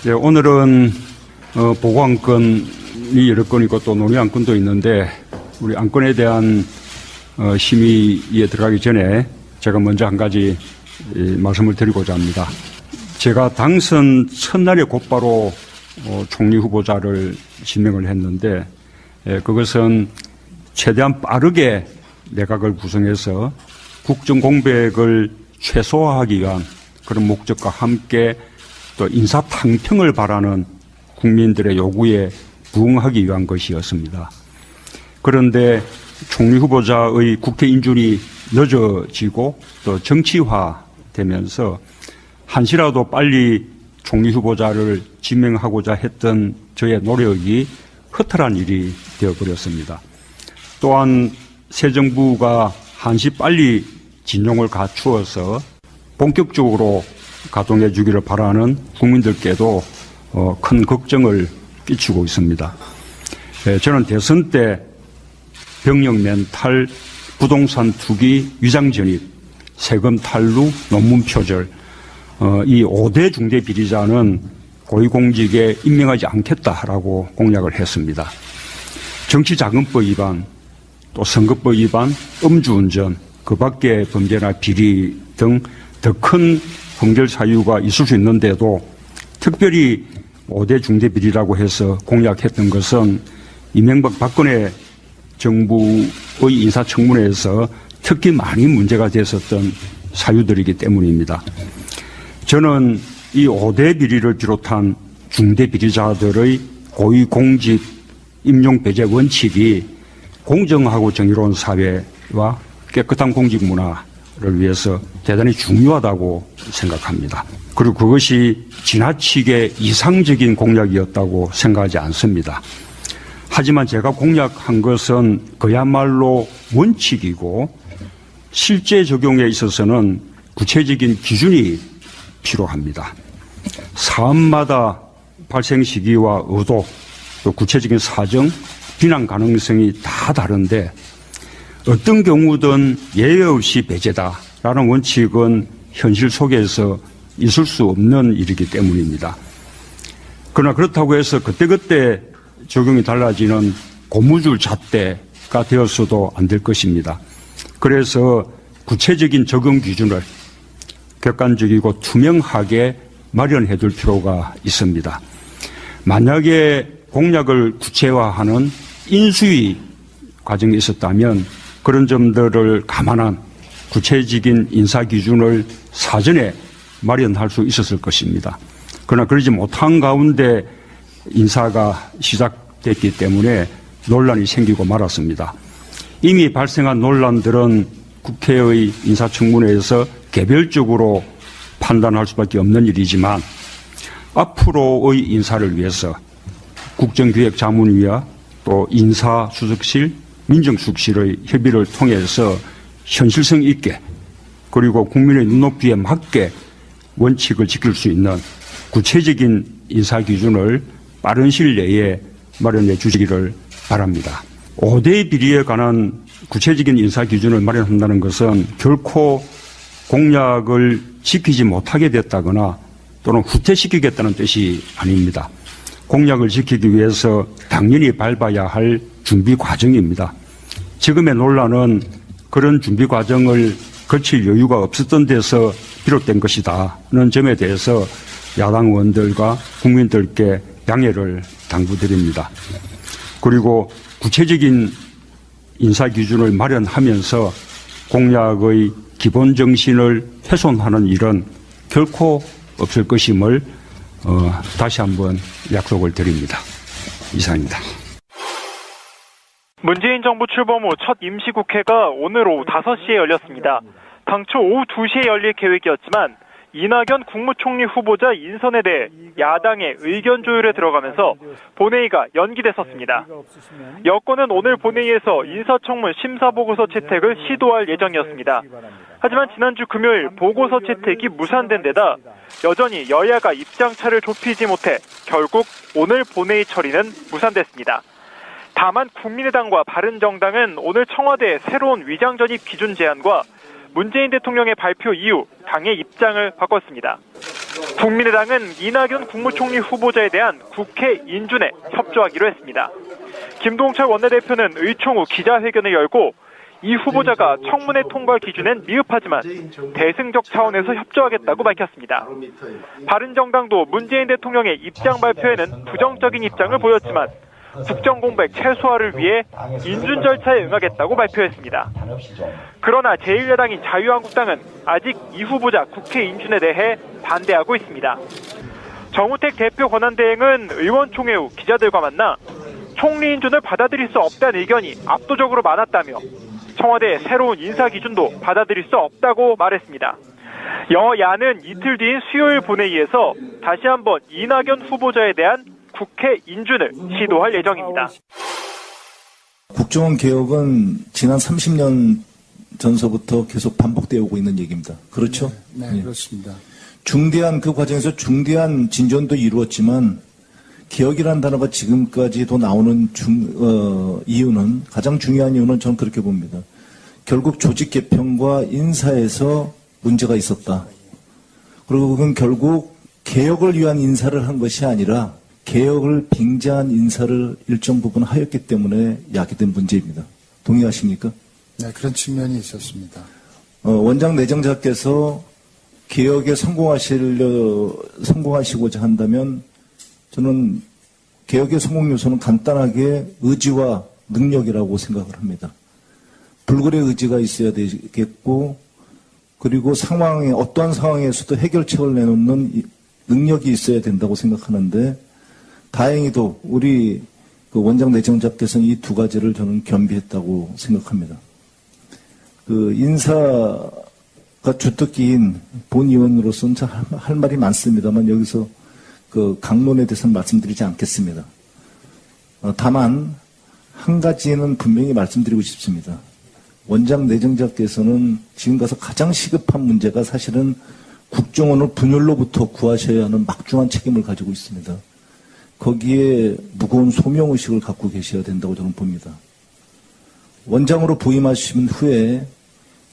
네, 오늘은 보고안건이 여러 건이고 또 논의안건도 있는데 우리 안건에 대한 심의에 들어가기 전에 제가 먼저 한 가지 말씀을 드리고자 합니다. 제가 당선 첫날에 곧바로 총리 후보자를 지명을 했는데 그것은 최대한 빠르게 내각을 구성해서 국정 공백을 최소화하기 위한 그런 목적과 함께 또 인사탕평을 바라는 국민들의 요구에 부응하기 위한 것이었습니다. 그런데 총리 후보자의 국회 인준이 늦어지고 또 정치화되면서 한시라도 빨리 총리 후보자를 지명하고자 했던 저의 노력이 허탈한 일이 되어버렸습니다. 또한 새 정부가 한시 빨리 진용을 갖추어서 본격적으로 가동해 주기를 바라는 국민들께도 큰 걱정을 끼치고 있습니다. 저는 대선 때 병역 멘탈, 부동산 투기, 위장 전입, 세금 탈루, 논문 표절 이 5대 중대 비리자는 고위공직에 임명하지 않겠다라고 공약을 했습니다. 정치자금법 위반, 또 선거법 위반, 음주운전, 그 밖의 범죄나 비리 등 더 큰 범죄 사유가 있을 수 있는데도 특별히 5대 중대 비리라고 해서 공약했던 것은 이명박 박근혜 정부의 인사청문회에서 특히 많이 문제가 됐었던 사유들이기 때문입니다. 저는 이 5대 비리를 비롯한 중대 비리자들의 고위공직 임용 배제 원칙이 공정하고 정의로운 사회와 깨끗한 공직 문화를 위해서 대단히 중요하다고 생각합니다. 그리고 그것이 지나치게 이상적인 공약이었다고 생각하지 않습니다. 하지만 제가 공약한 것은 그야말로 원칙이고 실제 적용에 있어서는 구체적인 기준이 필요합니다. 사안마다 발생 시기와 의도, 또 구체적인 사정, 비난 가능성이 다 다른데 어떤 경우든 예외 없이 배제다라는 원칙은 현실 속에서 있을 수 없는 일이기 때문입니다. 그러나 그렇다고 해서 그때그때 적용이 달라지는 고무줄 잣대가 되어서도 안 될 것입니다. 그래서 구체적인 적용 기준을 객관적이고 투명하게 마련해 둘 필요가 있습니다. 만약에 공약을 구체화하는 인수위 과정이 있었다면 그런 점들을 감안한 구체적인 인사 기준을 사전에 마련할 수 있었을 것입니다. 그러나 그러지 못한 가운데 인사가 시작됐기 때문에 논란이 생기고 말았습니다. 이미 발생한 논란들은 국회의 인사청문회에서 개별적으로 판단할 수밖에 없는 일이지만 앞으로의 인사를 위해서 국정기획자문위와 또 인사수석실, 민정수석실의 협의를 통해서 현실성 있게 그리고 국민의 눈높이에 맞게 원칙을 지킬 수 있는 구체적인 인사 기준을 빠른 시일 내에 마련해 주시기를 바랍니다. 5대 비리에 관한 구체적인 인사 기준을 마련한다는 것은 결코 공약을 지키지 못하게 됐다거나 또는 후퇴시키겠다는 뜻이 아닙니다. 공약을 지키기 위해서 당연히 밟아야 할 준비 과정입니다. 지금의 논란은 그런 준비 과정을 거칠 여유가 없었던 데서 비롯된 것이다는 점에 대해서 야당 의원들과 국민들께 양해를 당부드립니다. 그리고 구체적인 인사 기준을 마련하면서 공약의 기본 정신을 훼손하는 일은 결코 없을 것임을 다시 한번 약속을 드립니다. 이상입니다. 문재인 정부 출범 후 첫 임시국회가 오늘 오후 5시에 열렸습니다. 당초 오후 2시에 열릴 계획이었지만 이낙연 국무총리 후보자 인선에 대해 야당의 의견 조율에 들어가면서 본회의가 연기됐었습니다. 여권은 오늘 본회의에서 인사청문 심사보고서 채택을 시도할 예정이었습니다. 하지만 지난주 금요일 보고서 채택이 무산된 데다 여전히 여야가 입장차를 좁히지 못해 결국 오늘 본회의 처리는 무산됐습니다. 다만 국민의당과 바른정당은 오늘 청와대의 새로운 위장전입 기준 제안과 문재인 대통령의 발표 이후 당의 입장을 바꿨습니다. 국민의당은 이낙연 국무총리 후보자에 대한 국회 인준에 협조하기로 했습니다. 김동철 원내대표는 의총 후 기자회견을 열고 이 후보자가 청문회 통과 기준엔 미흡하지만 대승적 차원에서 협조하겠다고 밝혔습니다. 바른정당도 문재인 대통령의 입장 발표에는 부정적인 입장을 보였지만 국정공백 최소화를 위해 인준 절차에 응하겠다고 발표했습니다. 그러나 제1야당인 자유한국당은 아직 이 후보자 국회 인준에 대해 반대하고 있습니다. 정우택 대표 권한대행은 의원총회 후 기자들과 만나 총리 인준을 받아들일 수 없다는 의견이 압도적으로 많았다며 청와대의 새로운 인사 기준도 받아들일 수 없다고 말했습니다. 여야는 이틀 뒤인 수요일 본회의에서 다시 한번 이낙연 후보자에 대한 국회 인준을 시도할 예정입니다. 국정원 개혁은 지난 30년 전서부터 계속 반복되어 오고 있는 얘기입니다. 그렇죠? 네, 그렇습니다. 중대한 그 과정에서 중대한 진전도 이루었지만 개혁이라는 단어가 지금까지도 나오는 이유는 가장 중요한 이유는 저는 그렇게 봅니다. 결국 조직 개편과 인사에서 문제가 있었다. 그리고 그건 결국 개혁을 위한 인사를 한 것이 아니라 개혁을 빙자한 인사를 일정 부분 하였기 때문에 야기된 문제입니다. 동의하십니까? 네, 그런 측면이 있었습니다. 원장 내정자께서 개혁에 성공하시고자 한다면 저는 개혁의 성공 요소는 간단하게 의지와 능력이라고 생각을 합니다. 불굴의 의지가 있어야 되겠고 그리고 어떠한 상황에서도 해결책을 내놓는 능력이 있어야 된다고 생각하는데 다행히도 우리 그 원장 내정자께서는 이 두 가지를 저는 겸비했다고 생각합니다. 그 인사가 주특기인 본 의원으로서는 할 말이 많습니다만 여기서 그 강론에 대해서는 말씀드리지 않겠습니다. 다만 한 가지는 분명히 말씀드리고 싶습니다. 원장 내정자께서는 지금 가서 가장 시급한 문제가 사실은 국정원을 분열로부터 구하셔야 하는 막중한 책임을 가지고 있습니다. 거기에 무거운 소명의식을 갖고 계셔야 된다고 저는 봅니다. 원장으로 부임하신 후에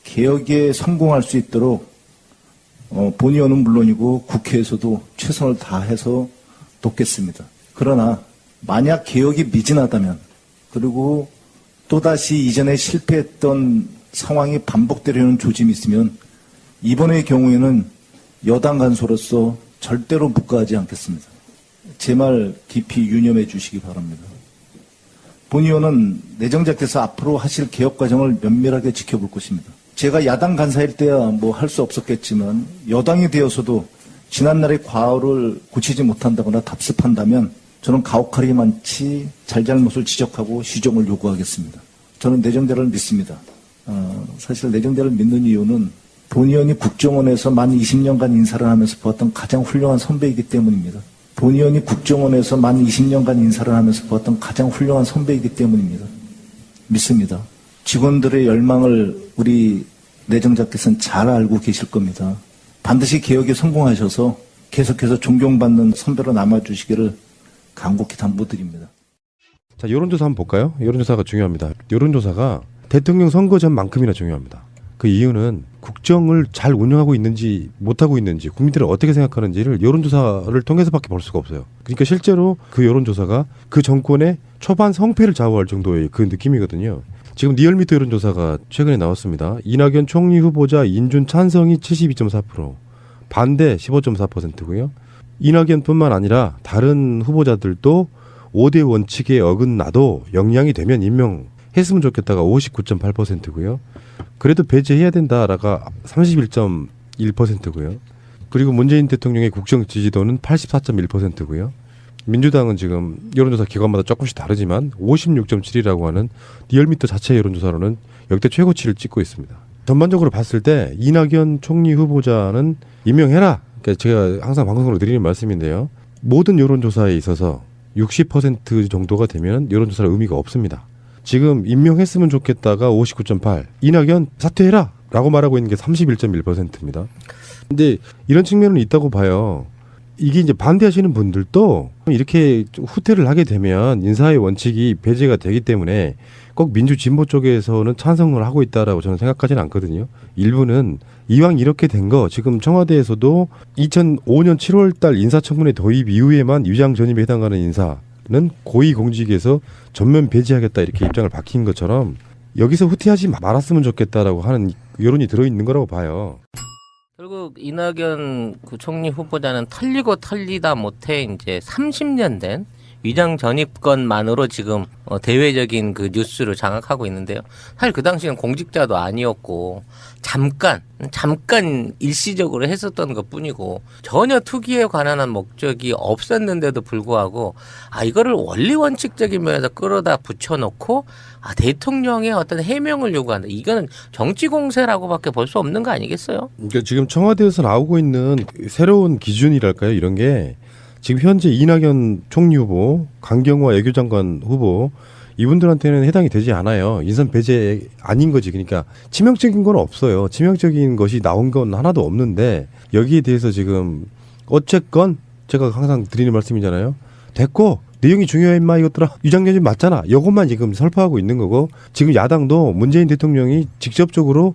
개혁에 성공할 수 있도록 본의원은 물론이고 국회에서도 최선을 다해서 돕겠습니다. 그러나 만약 개혁이 미진하다면 그리고 또다시 이전에 실패했던 상황이 반복되려는 조짐이 있으면 이번의 경우에는 여당 간소로서 절대로 묵과하지 않겠습니다. 제 말 깊이 유념해 주시기 바랍니다. 본의원은 내정자께서 앞으로 하실 개혁 과정을 면밀하게 지켜볼 것입니다. 제가 야당 간사일 때야 뭐 할 수 없었겠지만 여당이 되어서도 지난날의 과오를 고치지 못한다거나 답습한다면 저는 가혹하리만치 잘잘못을 지적하고 시정을 요구하겠습니다. 저는 내정자를 믿습니다. 사실 내정자를 믿는 이유는 본의원이 국정원에서 만 20년간 인사를 하면서 보았던 가장 훌륭한 선배이기 때문입니다. 본의원이 국정원에서 만 20년간 인사를 하면서 보았던 가장 훌륭한 선배이기 때문입니다. 믿습니다. 직원들의 열망을 우리 내정자께서는 잘 알고 계실 겁니다. 반드시 개혁에 성공하셔서 계속해서 존경받는 선배로 남아주시기를 간곡히 당부드립니다. 자, 여론조사 한번 볼까요? 여론조사가 중요합니다. 여론조사가 대통령 선거 전만큼이나 중요합니다. 그 이유는 국정을 잘 운영하고 있는지 못하고 있는지 국민들은 어떻게 생각하는지를 여론조사를 통해서밖에 볼 수가 없어요. 그러니까 실제로 그 여론조사가 그 정권의 초반 성패를 좌우할 정도의 그 느낌이거든요. 지금 리얼미터 여론조사가 최근에 나왔습니다. 이낙연 총리 후보자 인준 찬성이 72.4%, 반대 15.4%고요. 이낙연뿐만 아니라 다른 후보자들도 5대 원칙에 어긋나도 역량이 되면 임명했으면 좋겠다가 59.8%고요. 그래도 배제해야 된다라가 31.1%고요. 그리고 문재인 대통령의 국정 지지도는 84.1%고요. 민주당은 지금 여론조사 기관마다 조금씩 다르지만 56.7이라고 하는 리얼미터 자체 여론조사로는 역대 최고치를 찍고 있습니다. 전반적으로 봤을 때 이낙연 총리 후보자는 임명해라. 그러니까 제가 항상 방송으로 드리는 말씀인데요. 모든 여론조사에 있어서 60% 정도가 되면 여론조사의 의미가 없습니다. 지금 임명했으면 좋겠다가 59.8, 이낙연 사퇴해라 라고 말하고 있는 게 31.1%입니다. 근데 이런 측면은 있다고 봐요. 이게 이제 반대하시는 분들도 이렇게 후퇴를 하게 되면 인사의 원칙이 배제가 되기 때문에 꼭 민주 진보 쪽에서는 찬성을 하고 있다라고 저는 생각하지는 않거든요. 일부는 이왕 이렇게 된 거 지금 청와대에서도 2005년 7월 달 인사청문회 도입 이후에만 위장 전입에 해당하는 인사는 고위공직에서 전면 배제하겠다 이렇게 입장을 밝힌 것처럼 여기서 후퇴하지 말았으면 좋겠다라고 하는 여론이 들어있는 거라고 봐요. 결국 이낙연 그 총리 후보자는 털리고 털리다 못해 이제 30년 된 위장 전입건만으로 지금 대외적인 그 뉴스를 장악하고 있는데요. 사실 그 당시는 공직자도 아니었고 잠깐 일시적으로 했었던 것뿐이고 전혀 투기에 관한 한 목적이 없었는데도 불구하고 이거를 원리 원칙적인 면에서 끌어다 붙여놓고 대통령의 어떤 해명을 요구한다. 이거는 정치 공세라고밖에 볼 수 없는 거 아니겠어요? 그러니까 지금 청와대에서 나오고 있는 새로운 기준이랄까요? 이런 게 지금 현재 이낙연 총리 후보, 강경화 외교장관 후보 이분들한테는 해당이 되지 않아요. 인선 배제 아닌 거지. 그러니까 치명적인 건 없어요. 치명적인 것이 나온 건 하나도 없는데 여기에 대해서 지금 어쨌건 제가 항상 드리는 말씀이잖아요. 됐고 내용이 중요해 임마 이것들아. 위장전입 맞잖아. 이것만 지금 설파하고 있는 거고 지금 야당도 문재인 대통령이 직접적으로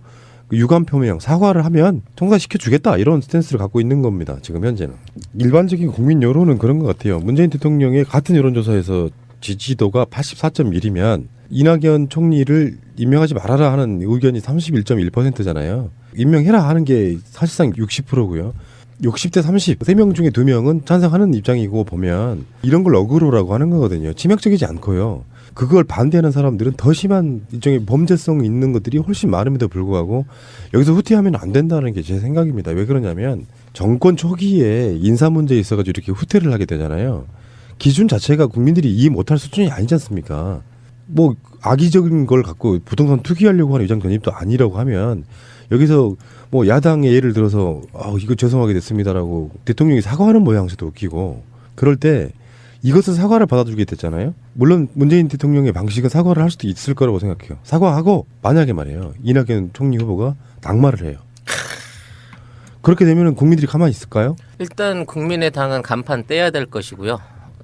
유감 표명, 사과를 하면 통과시켜 주겠다 이런 스탠스를 갖고 있는 겁니다. 지금 현재는. 일반적인 국민 여론은 그런 것 같아요. 문재인 대통령의 같은 여론조사에서 지지도가 84.1이면 이낙연 총리를 임명하지 말아라 하는 의견이 31.1%잖아요. 임명해라 하는 게 사실상 60%고요. 60대 30, 3명 중에 2명은 찬성하는 입장이고 보면 이런 걸 어그로라고 하는 거거든요. 치명적이지 않고요. 그걸 반대하는 사람들은 더 심한 일종의 범죄성 있는 것들이 훨씬 많음에도 불구하고 여기서 후퇴하면 안 된다는 게 제 생각입니다. 왜 그러냐면 정권 초기에 인사 문제에 있어가지고 이렇게 후퇴를 하게 되잖아요. 기준 자체가 국민들이 이해 못할 수준이 아니지 않습니까? 뭐 악의적인 걸 갖고 부동산 투기하려고 하는 위장 전입도 아니라고 하면 여기서 뭐 야당의 예를 들어서 이거 죄송하게 됐습니다라고 대통령이 사과하는 모양새도 웃기고 그럴 때 이것은 사과를 받아주게 됐잖아요. 물론 문재인 대통령의 방식은 사과를 할 수도 있을 거라고 생각해요. 사과하고 만약에 말이에요. 이낙연 총리 후보가 낙마를 해요. 그렇게 되면 국민들이 가만히 있을까요? 일단 국민의당은 간판 떼야 될 것이고요.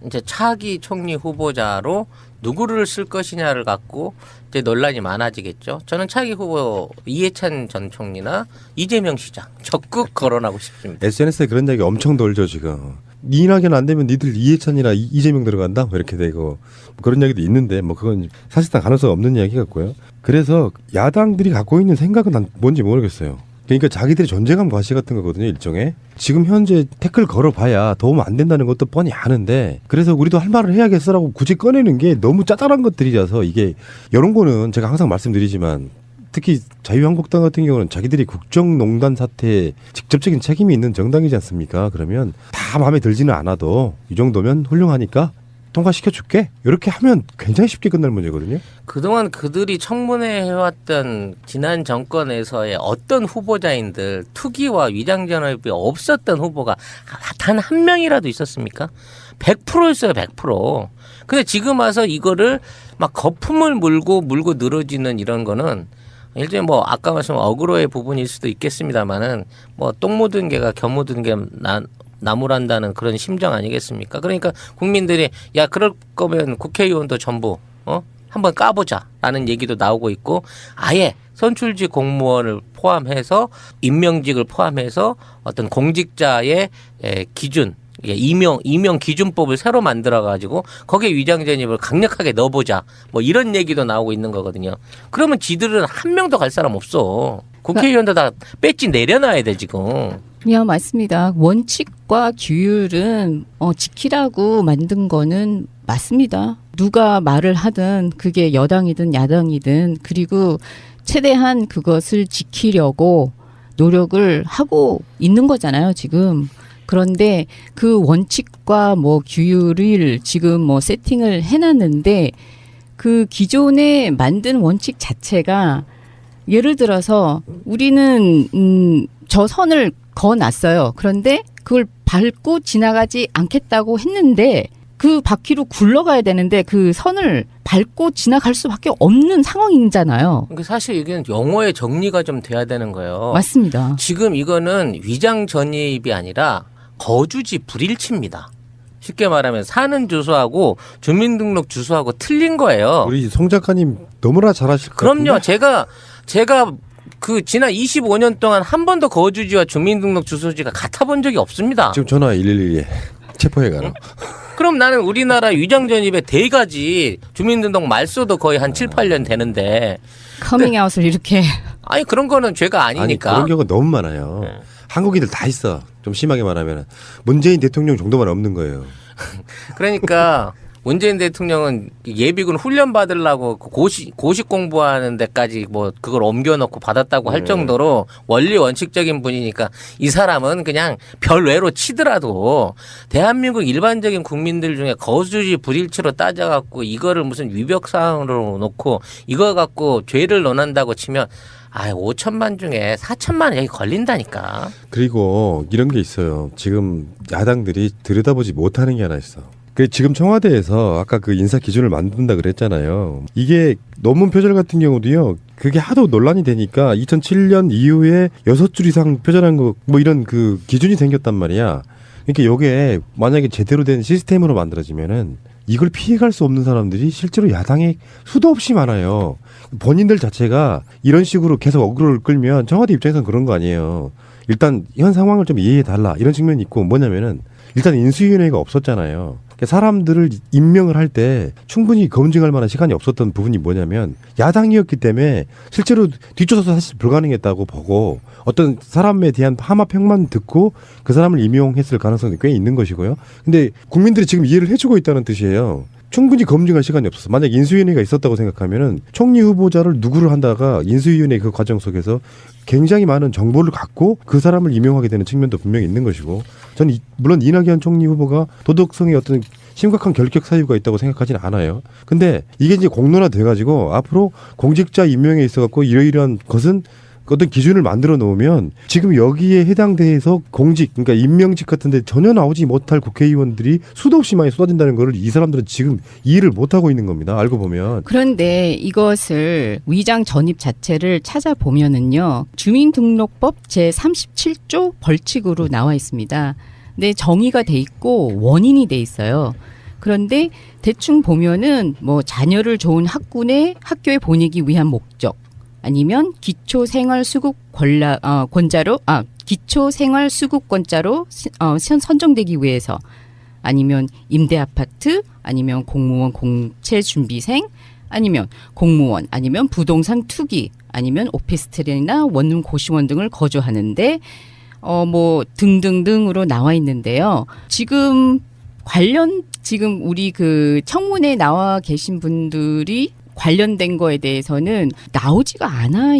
이제 차기 총리 후보자로 누구를 쓸 것이냐를 갖고 이제 논란이 많아지겠죠. 저는 차기 후보 이해찬 전 총리나 이재명 시장 적극 거론하고 싶습니다. SNS에 그런 얘기 엄청 돌죠 지금. 이낙연 안 되면 니들 이해찬이나 이재명 들어간다? 뭐 이렇게 되고 그런 이야기도 있는데 뭐 그건 사실상 가능성 없는 이야기 같고요. 그래서 야당들이 갖고 있는 생각은 난 뭔지 모르겠어요. 그러니까 자기들의 존재감 과시 같은 거거든요. 일종의. 지금 현재 태클 걸어봐야 도움 안 된다는 것도 뻔히 아는데 그래서 우리도 할 말을 해야겠어라고 굳이 꺼내는 게 너무 짜잘한 것들이라서 이게 이런 거는 제가 항상 말씀드리지만 특히 자유한국당 같은 경우는 자기들이 국정농단 사태에 직접적인 책임이 있는 정당이지 않습니까? 그러면 다 마음에 들지는 않아도 이 정도면 훌륭하니까 통과시켜줄게. 이렇게 하면 굉장히 쉽게 끝날 문제거든요. 그동안 그들이 청문회 해왔던 지난 정권에서의 어떤 후보자인들 투기와 위장전입이 없었던 후보가 단 한 명이라도 있었습니까? 100%였어요. 100%. 근데 지금 와서 이거를 막 거품을 물고 늘어지는 이런 거는 일종의 뭐 아까 말씀 어그로의 부분일 수도 있겠습니다만은 뭐 똥 묻은 개가 겨 묻은 개 나무란다는 그런 심정 아니겠습니까? 그러니까 국민들이 야 그럴 거면 국회의원도 전부 한번 까보자라는 얘기도 나오고 있고 아예 선출직 공무원을 포함해서 임명직을 포함해서 어떤 공직자의 기준 임명 기준법을 새로 만들어가지고 거기에 위장전입을 강력하게 넣어보자 뭐 이런 얘기도 나오고 있는 거거든요. 그러면 지들은 한 명도 갈 사람 없어. 국회의원도 다 배지 내려놔야 돼 지금. 예, 맞습니다. 원칙과 규율은 지키라고 만든 거는 맞습니다. 누가 말을 하든 그게 여당이든 야당이든 그리고 최대한 그것을 지키려고 노력을 하고 있는 거잖아요, 지금. 그런데 그 원칙과 뭐 규율을 지금 뭐 세팅을 해놨는데 그 기존에 만든 원칙 자체가 예를 들어서 우리는 저 선을 그어놨어요. 그런데 그걸 밟고 지나가지 않겠다고 했는데 그 바퀴로 굴러가야 되는데 그 선을 밟고 지나갈 수밖에 없는 상황이잖아요. 그러니까 사실 이게 용어의 정리가 좀 돼야 되는 거예요. 맞습니다. 지금 이거는 위장 전입이 아니라 거주지 불일치입니다. 쉽게 말하면 사는 주소하고 주민등록 주소하고 틀린 거예요. 우리 송 작가님 너무나 잘하실 것 같은데. 그럼요. 제가 그 지난 25년 동안 한 번도 거주지와 주민등록 주소지가 같아 본 적이 없습니다. 지금 전화 112에 체포해 가라. 그럼 나는 우리나라 위장 전입의 대가지 주민등록 말소도 거의 한 7, 8년 되는데 커밍아웃을 이렇게 아니 그런 거는 죄가 아니 아니니까. 그런 경우가 너무 많아요. 네. 한국인들 다 있어. 좀 심하게 말하면 문재인 대통령 정도만 없는 거예요. 그러니까 문재인 대통령은 예비군 훈련 받으려고 고시 공부하는 데까지 뭐 그걸 옮겨놓고 받았다고 할 정도로 원리 원칙적인 분이니까 이 사람은 그냥 별외로 치더라도 대한민국 일반적인 국민들 중에 거주지 불일치로 따져갖고 이거를 무슨 위법사항으로 놓고 이거 갖고 죄를 논한다고 치면 5천만 중에 4천만 여기 걸린다니까. 그리고 이런 게 있어요. 지금 야당들이 들여다보지 못하는 게 하나 있어. 그 지금 청와대에서 아까 그 인사 기준을 만든다 그랬잖아요. 이게 논문 표절 같은 경우도요. 그게 하도 논란이 되니까 2007년 이후에 6줄 이상 표절한 거 뭐 이런 그 기준이 생겼단 말이야. 그러니까 요게 만약에 제대로 된 시스템으로 만들어지면은 이걸 피해갈 수 없는 사람들이 실제로 야당에 수도 없이 많아요. 본인들 자체가 이런 식으로 계속 어그로를 끌면 청와대 입장에서는 그런 거 아니에요. 일단 현 상황을 좀 이해해달라 이런 측면이 있고 뭐냐면은 일단 인수위원회가 없었잖아요. 사람들을 임명을 할 때 충분히 검증할 만한 시간이 없었던 부분이 뭐냐면 야당이었기 때문에 실제로 뒤쫓아서 사실 불가능했다고 보고 어떤 사람에 대한 하마평만 듣고 그 사람을 임용했을 가능성이 꽤 있는 것이고요. 근데 국민들이 지금 이해를 해주고 있다는 뜻이에요. 충분히 검증할 시간이 없었어. 만약 인수위원회가 있었다고 생각하면은 총리 후보자를 누구를 한다가 인수위원회 그 과정 속에서 굉장히 많은 정보를 갖고 그 사람을 임명하게 되는 측면도 분명히 있는 것이고 저는 물론 이낙연 총리 후보가 도덕성에 어떤 심각한 결격 사유가 있다고 생각하지는 않아요. 근데 이게 이제 공론화 돼가지고 앞으로 공직자 임명에 있어갖고 이러이러한 것은 어떤 기준을 만들어 놓으면 지금 여기에 해당돼서 공직, 그러니까 임명직 같은데 전혀 나오지 못할 국회의원들이 수도 없이 많이 쏟아진다는 거를 이 사람들은 지금 이해를 못하고 있는 겁니다. 알고 보면. 그런데 이것을 위장 전입 자체를 찾아보면은요. 주민등록법 제37조 벌칙으로 나와 있습니다. 근데 정의가 돼 있고 원인이 돼 있어요. 그런데 대충 보면은 뭐 자녀를 좋은 학교에 보내기 위한 목적 아니면 기초생활수급권자로 선정되기 위해서 아니면 임대아파트 아니면 공무원 공채준비생 아니면 공무원 아니면 부동산 투기 아니면 오피스텔이나 원룸 고시원 등을 거주하는데 뭐 등등등으로 나와 있는데요. 지금 우리 그 청문회에 나와 계신 분들이 관련된 거에 대해서는 나오지가 않아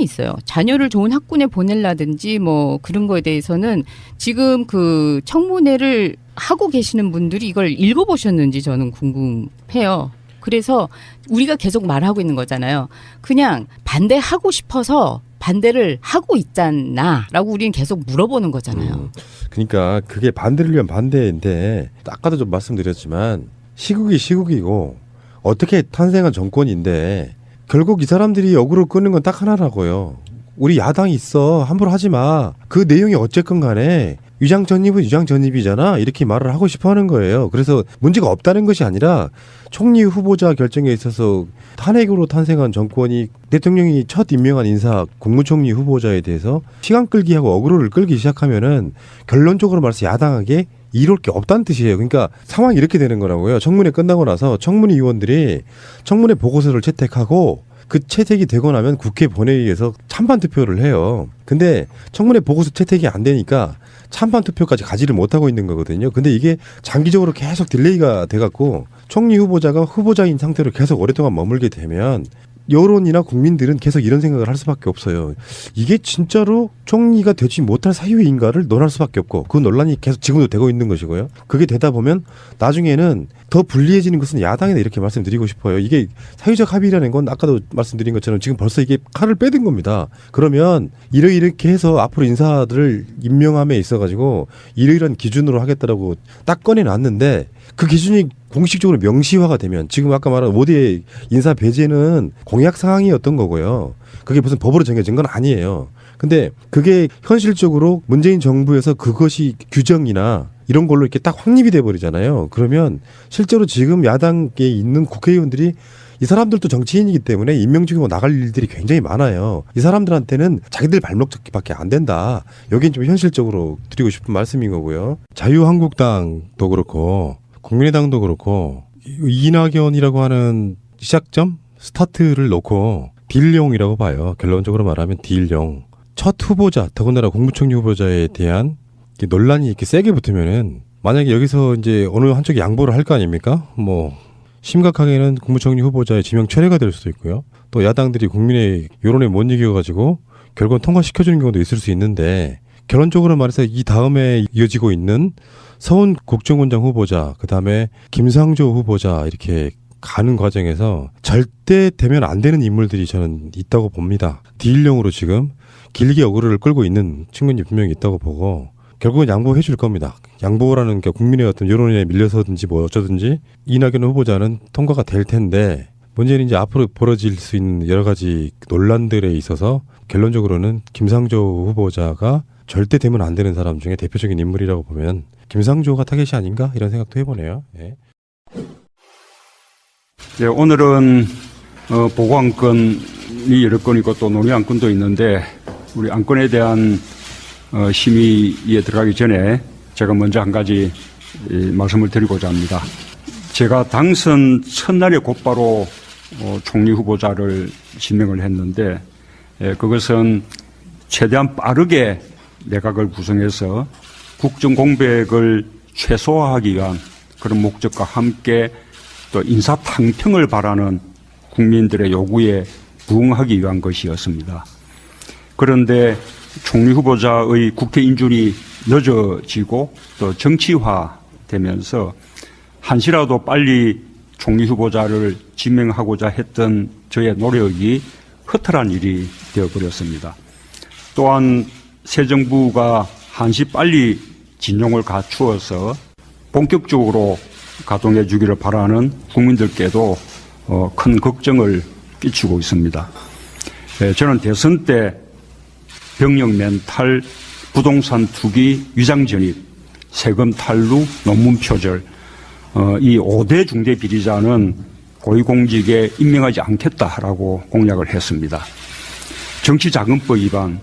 있어요. 자녀를 좋은 학군에 보내려든지 뭐 그런 거에 대해서는 지금 그 청문회를 하고 계시는 분들이 이걸 읽어보셨는지 저는 궁금해요. 그래서 우리가 계속 말하고 있는 거잖아요. 그냥 반대하고 싶어서 반대를 하고 있잖아라고 우리는 계속 물어보는 거잖아요. 그러니까 그게 반대를 위한 반대인데 아까도 좀 말씀드렸지만 시국이 시국이고 어떻게 탄생한 정권인데 결국 이 사람들이 어그로 끄는 건 딱 하나라고요. 우리 야당이 있어. 함부로 하지 마. 그 내용이 어쨌건 간에 위장 전입은 위장 전입이잖아. 이렇게 말을 하고 싶어 하는 거예요. 그래서 문제가 없다는 것이 아니라 총리 후보자 결정에 있어서 탄핵으로 탄생한 정권이 대통령이 첫 임명한 인사 국무총리 후보자에 대해서 시간 끌기 하고 어그로를 끌기 시작하면은 결론적으로 말해서 야당에게 이럴 게 없다는 뜻이에요. 그러니까 상황이 이렇게 되는 거라고요. 청문회 끝나고 나서 청문회 의원들이 청문회 보고서를 채택하고 그 채택이 되고 나면 국회 본회의에서 찬반 투표를 해요. 근데 청문회 보고서 채택이 안 되니까 찬반 투표까지 가지를 못하고 있는 거거든요. 근데 이게 장기적으로 계속 딜레이가 돼갖고 총리 후보자가 후보자인 상태로 계속 오랫동안 머물게 되면 여론이나 국민들은 계속 이런 생각을 할 수밖에 없어요. 이게 진짜로 총리가 되지 못할 사유인가를 논할 수밖에 없고 그 논란이 계속 지금도 되고 있는 것이고요. 그게 되다 보면 나중에는 더 불리해지는 것은 야당이다 이렇게 말씀드리고 싶어요. 이게 사회적 합의라는 건 아까도 말씀드린 것처럼 지금 벌써 이게 칼을 빼든 겁니다. 그러면 이렇게 해서 앞으로 인사들을 임명함에 있어가지고 이러이러한 기준으로 하겠다라고 딱 꺼내놨는데 그 기준이 공식적으로 명시화가 되면 지금 아까 말한 5대 인사 배제는 공약 사항이었던 거고요. 그게 무슨 법으로 정해진 건 아니에요. 근데 그게 현실적으로 문재인 정부에서 그것이 규정이나 이런 걸로 이렇게 딱 확립이 돼 버리잖아요. 그러면 실제로 지금 야당에 있는 국회의원들이 이 사람들도 정치인이기 때문에 임명직으로 나갈 일들이 굉장히 많아요. 이 사람들한테는 자기들 발목 잡기밖에 안 된다. 여긴 좀 현실적으로 드리고 싶은 말씀인 거고요. 자유한국당도 그렇고 국민의당도 그렇고 이낙연이라고 하는 시작점 스타트를 놓고 딜용이라고 봐요. 결론적으로 말하면 딜용. 첫 후보자, 더군다나 국무총리 후보자에 대한 논란이 이렇게 세게 붙으면은 만약에 여기서 이제 어느 한쪽이 양보를 할 거 아닙니까? 뭐 심각하게는 국무총리 후보자의 지명 철회가 될 수도 있고요. 또 야당들이 국민의 여론에 못 이겨가지고 결국은 통과시켜주는 경우도 있을 수 있는데 결론적으로 말해서 이 다음에 이어지고 있는 서훈 국정원장 후보자, 그 다음에 김상조 후보자 이렇게 가는 과정에서 절대 되면 안 되는 인물들이 저는 있다고 봅니다. 딜용으로 지금 길게 어그로를 끌고 있는 측면이 분명히 있다고 보고 결국은 양보해 줄 겁니다. 양보라는 게 국민의 어떤 여론에 밀려서든지 뭐 어쩌든지 이낙연 후보자는 통과가 될 텐데 문제는 이제 앞으로 벌어질 수 있는 여러 가지 논란들에 있어서 결론적으로는 김상조 후보자가 절대 되면 안 되는 사람 중에 대표적인 인물이라고 보면 김상조가 타겟이 아닌가 이런 생각도 해보네요. 예. 네, 오늘은 보고안건이 여러 건이고 또 논의안건도 있는데 우리 안건에 대한 심의에 들어가기 전에 제가 먼저 한 가지 말씀을 드리고자 합니다. 제가 당선 첫날에 곧바로 총리 후보자를 지명을 했는데 그것은 최대한 빠르게 내각을 구성해서 국정 공백을 최소화하기 위한 그런 목적과 함께 또 인사 탕평을 바라는 국민들의 요구에 부응하기 위한 것이었습니다. 그런데 총리 후보자의 국회 인준이 늦어지고 또 정치화되면서 한시라도 빨리 총리 후보자를 지명하고자 했던 저의 노력이 허탈한 일이 되어버렸습니다. 또한 새 정부가 한시 빨리 진용을 갖추어서 본격적으로 가동해 주기를 바라는 국민들께도 큰 걱정을 끼치고 있습니다. 저는 대선 때 병역 멘탈, 부동산 투기, 위장 전입, 세금 탈루, 논문 표절, 이 5대 중대 비리자는 고위공직에 임명하지 않겠다라고 공약을 했습니다. 정치자금법 위반,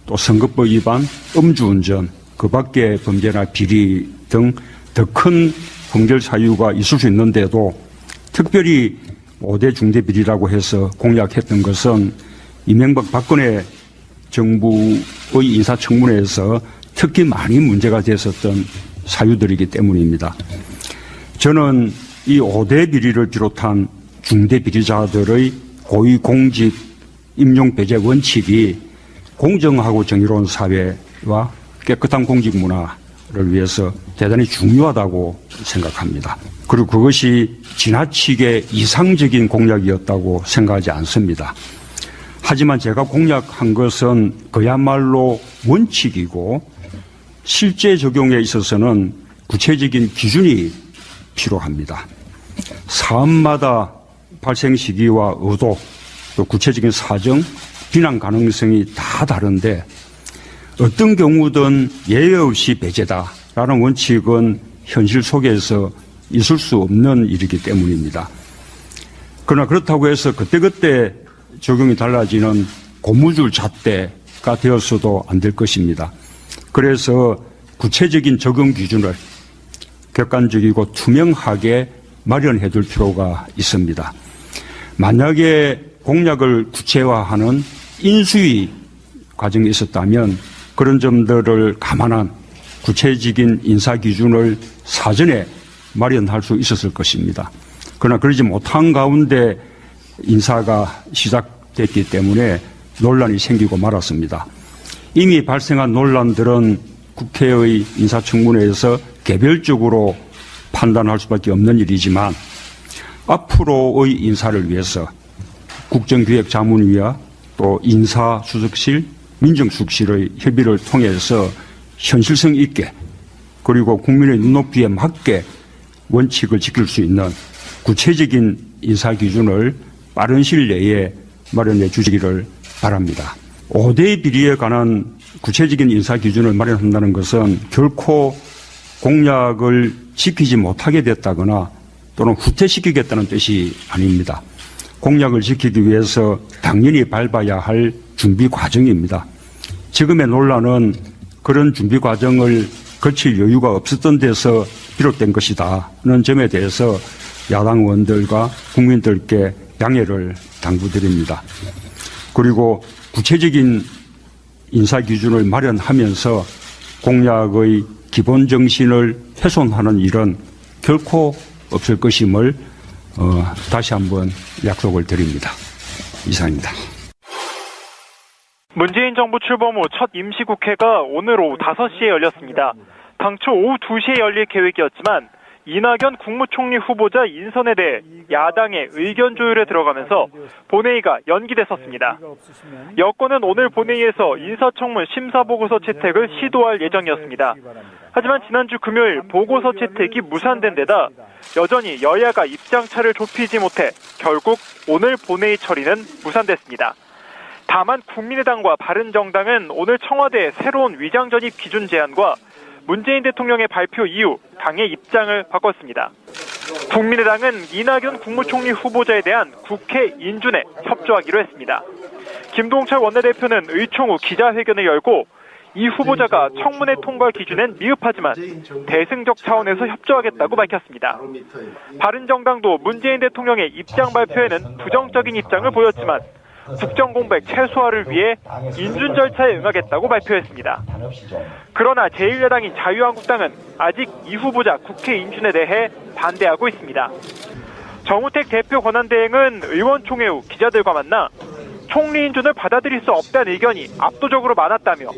또 선거법 위반, 음주운전, 그 밖에 범죄나 비리 등 더 큰 검열 사유가 있을 수 있는데도 특별히 5대 중대 비리라고 해서 공약했던 것은 이명박 박근혜 정부의 인사청문회에서 특히 많이 문제가 됐었던 사유들이기 때문입니다. 저는 이 5대 비리를 비롯한 중대 비리자들의 고위공직 임용 배제 원칙이 공정하고 정의로운 사회와 깨끗한 공직 문화를 위해서 대단히 중요하다고 생각합니다. 그리고 그것이 지나치게 이상적인 공약이었다고 생각하지 않습니다. 하지만 제가 공약한 것은 그야말로 원칙이고 실제 적용에 있어서는 구체적인 기준이 필요합니다. 사안마다 발생 시기와 의도, 또 구체적인 사정, 비난 가능성이 다 다른데 어떤 경우든 예외 없이 배제다라는 원칙은 현실 속에서 있을 수 없는 일이기 때문입니다. 그러나 그렇다고 해서 그때그때 적용이 달라지는 고무줄 잣대가 되었어도 안 될 것입니다. 그래서 구체적인 적용 기준을 객관적이고 투명하게 마련해 둘 필요가 있습니다. 만약에 공약을 구체화하는 인수위 과정이 있었다면 그런 점들을 감안한 구체적인 인사 기준을 사전에 마련할 수 있었을 것입니다. 그러나 그러지 못한 가운데 인사가 시작됐기 때문에 논란이 생기고 말았습니다. 이미 발생한 논란들은 국회의 인사청문회에서 개별적으로 판단할 수밖에 없는 일이지만 앞으로의 인사를 위해서 국정기획자문위와 또 인사수석실, 민정수석실의 협의를 통해서 현실성 있게 그리고 국민의 눈높이에 맞게 원칙을 지킬 수 있는 구체적인 인사 기준을 빠른 시일 내에 마련해 주시기를 바랍니다. 5대 비리에 관한 구체적인 인사 기준을 마련한다는 것은 결코 공약을 지키지 못하게 됐다거나 또는 후퇴시키겠다는 뜻이 아닙니다. 공약을 지키기 위해서 당연히 밟아야 할 준비 과정입니다. 지금의 논란은 그런 준비 과정을 거칠 여유가 없었던 데서 비롯된 것이다는 점에 대해서 야당 의원들과 국민들께 양해를 당부드립니다. 그리고 구체적인 인사 기준을 마련하면서 공약의 기본 정신을 훼손하는 일은 결코 없을 것임을 다시 한번 약속을 드립니다. 이상입니다. 문재인 정부 출범 후 첫 임시국회가 오늘 오후 5시에 열렸습니다. 당초 오후 2시에 열릴 계획이었지만 이낙연 국무총리 후보자 인선에 대해 야당의 의견 조율에 들어가면서 본회의가 연기됐었습니다. 여권은 오늘 본회의에서 인사청문 심사보고서 채택을 시도할 예정이었습니다. 하지만 지난주 금요일 보고서 채택이 무산된 데다 여전히 여야가 입장차를 좁히지 못해 결국 오늘 본회의 처리는 무산됐습니다. 다만 국민의당과 바른정당은 오늘 청와대의 새로운 위장전입 기준 제안과 문재인 대통령의 발표 이후 당의 입장을 바꿨습니다. 국민의당은 이낙연 국무총리 후보자에 대한 국회 인준에 협조하기로 했습니다. 김동철 원내대표는 의총 후 기자회견을 열고 이 후보자가 청문회 통과 기준엔 미흡하지만 대승적 차원에서 협조하겠다고 밝혔습니다. 바른정당도 문재인 대통령의 입장 발표에는 부정적인 입장을 보였지만 국정공백 최소화를 위해 인준 절차에 응하겠다고 발표했습니다. 그러나 제1야당인 자유한국당은 아직 이 후보자 국회 인준에 대해 반대하고 있습니다. 정우택 대표 권한대행은 의원총회 후 기자들과 만나 총리 인준을 받아들일 수 없다는 의견이 압도적으로 많았다며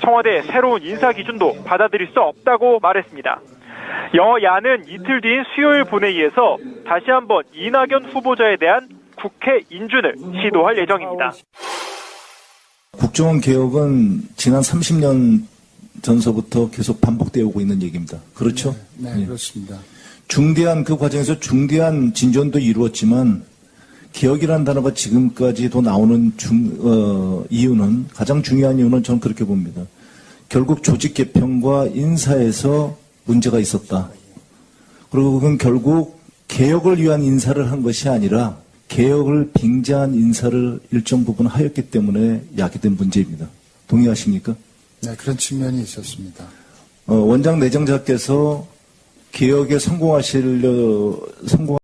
청와대의 새로운 인사 기준도 받아들일 수 없다고 말했습니다. 여야는 이틀 뒤인 수요일 본회의에서 다시 한번 이낙연 후보자에 대한 국회 인준을 시도할 예정입니다. 국정원 개혁은 지난 30년 전서부터 계속 반복되어 오고 있는 얘기입니다. 그렇죠? 네, 그렇습니다. 중대한 그 과정에서 중대한 진전도 이루었지만 개혁이라는 단어가 지금까지도 나오는 이유는 가장 중요한 이유는 저는 그렇게 봅니다. 결국 조직 개편과 인사에서 문제가 있었다. 그리고 그건 결국 개혁을 위한 인사를 한 것이 아니라 개혁을 빙자한 인사를 일정 부분 하였기 때문에 야기된 문제입니다. 동의하십니까? 네, 그런 측면이 있었습니다. 원장 내정자께서 개혁에 성공하시려